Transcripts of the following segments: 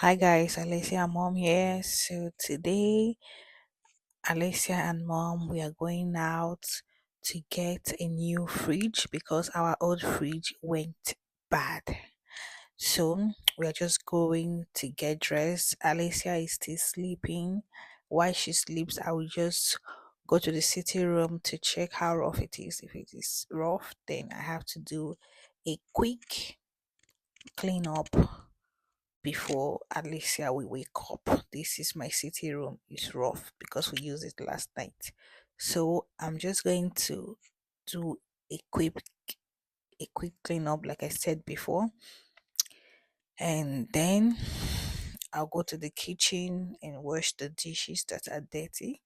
Hi guys, Alessia and mom here. So today, Alessia and mom, we are going out to get a new fridge because our old fridge went bad. So we are just going to get dressed. Alessia is still sleeping. While she sleeps, I will just go to the sitting room to check how rough it is. If it is rough, then I have to do a quick clean up before Alicia will wake up. This is my sitting room. It's rough because we used it last night. So I'm just going to do a quick clean up like I said before. And then I'll go to the kitchen and wash the dishes that are dirty.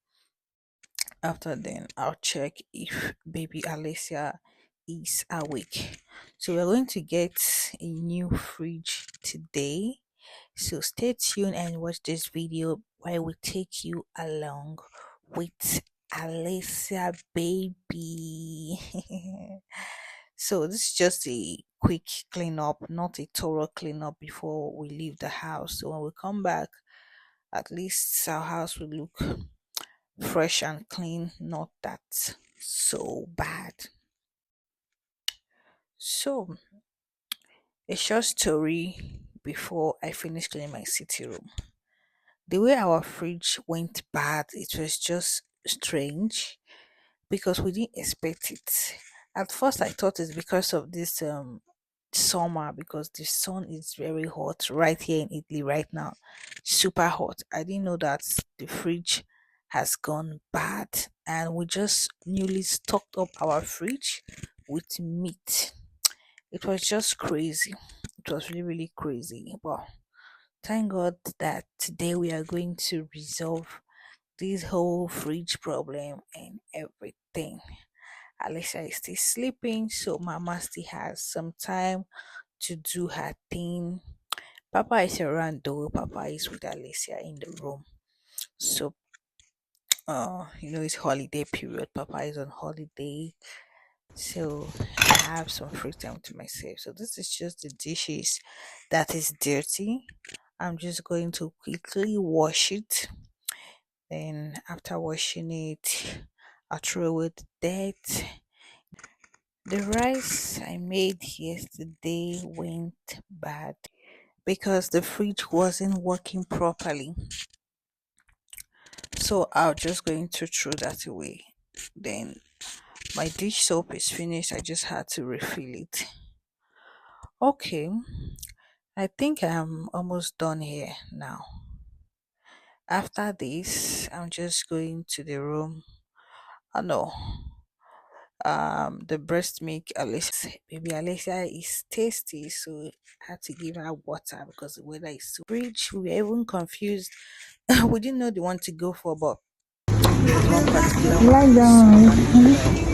After then I'll check if baby Alessia is awake. So we're going to get a new fridge today. So stay tuned and watch this video while we take you along with Alessia baby. So this is just a quick cleanup, not a thorough cleanup before we leave the house. So when we come back, at least our house will look fresh and clean, not that so bad. So a short story before I finish cleaning my sitting room. The way our fridge went bad, it was just strange because we didn't expect it. At first, I thought it's because of this summer because the sun is very hot right here in Italy right now, super hot. I didn't know that the fridge has gone bad, and we just newly stocked up our fridge with meat. It was just crazy. It was really, really crazy. But thank God that today we are going to resolve this whole fridge problem and everything. Alessia is still sleeping, so Mama still has some time to do her thing. Papa is around though. Papa is with Alessia in the room. So it's holiday period. Papa is on holiday. So I have some free time to myself. So this is just the dishes that is dirty. I'm just going to quickly wash it. Then after washing it, I'll throw away the dirt. The rice I made yesterday went bad because the fridge wasn't working properly. So I'm just going to throw that away. Then my dish soap is finished. I just had to refill it. Okay, I think I'm almost done here now. After this, I'm just going to the room. Oh no, the breast milk Alessia baby Alessia is tasty, so I had to give her water because the weather is so fridge. We were even confused. We didn't know the one to go for, but there's one particular Lie one. down.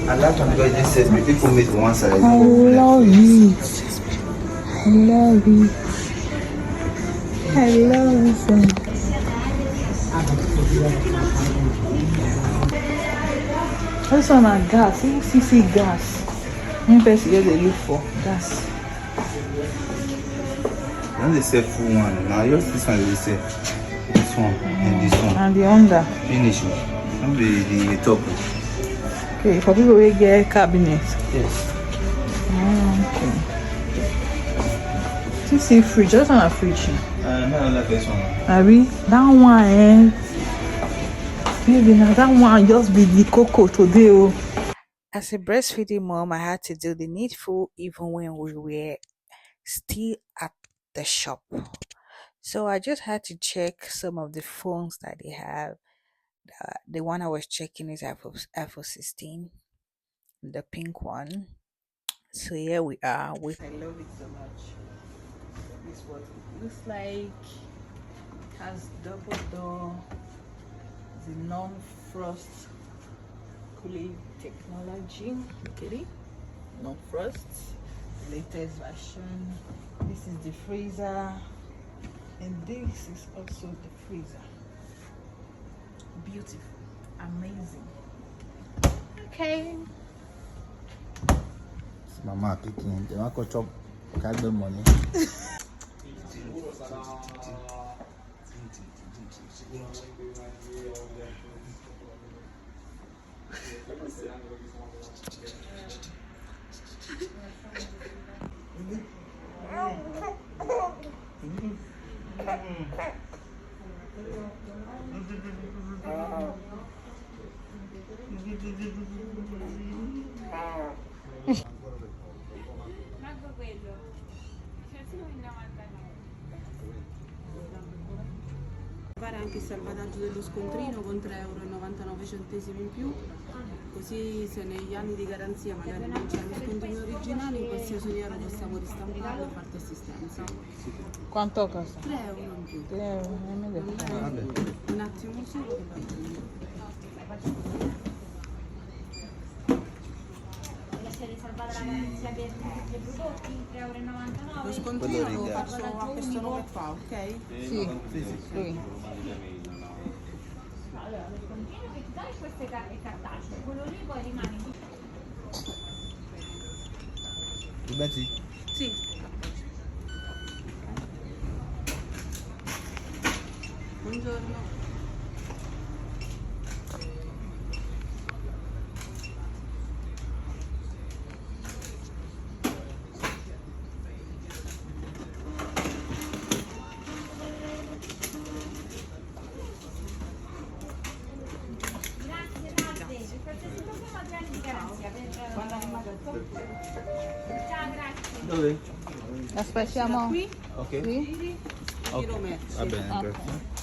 I like to because this says me people meet one side. I love it. I love it. I love it. This one are gas. See gas. One person here they look for gas. When they say full one, now yours this one they say this one and this one. And the under. Finish it. Don't be the top. Okay, for people who get cabinet. Yes. Okay. See fridge. Just on a fridge. I don't like this one. Abi, that one maybe now that one just be the cocoa today. Oh. As a breastfeeding mom, I had to do the needful even when we were still at the shop. So I just had to check some of the phones that they have. The one I was checking is iPhone 16, the pink one. So here we are with. I love it so much. This is what it looks like. It has double door, the non-frost cooling technology. Look at it, non-frost, latest version. This is the freezer, and this is also the freezer. Beautiful, amazing. Okay. Mama picking. They want to chop card money. Manco quello. C'è solo il 99. Fare anche il salvataggio dello scontrino con 3,99 euro in più, così se negli anni di garanzia magari non c'è lo scontrino originale, in qualsiasi euro possiamo ristamparlo e farti assistenza. Quanto costa? 3 euro in più. 3 euro, non mi detto. Un attimo solo che la prendo. Lasciate salvare la garanzia per tutti i prodotti, 3,99 Lo euro. scontrino lo faccio a questo nome qua, ok? Sì, sì. Allora, lo scontrino che ti dai, questo è cartaceo, quello lì poi rimane in Betty. Sì. Buongiorno. Grazie, per qualsiasi problema 3 anni di garanzia. Ciao, grazie. Dove? Aspettiamo. Qui, Ok. Sì. giro merci. Va bene, Ok. grazie.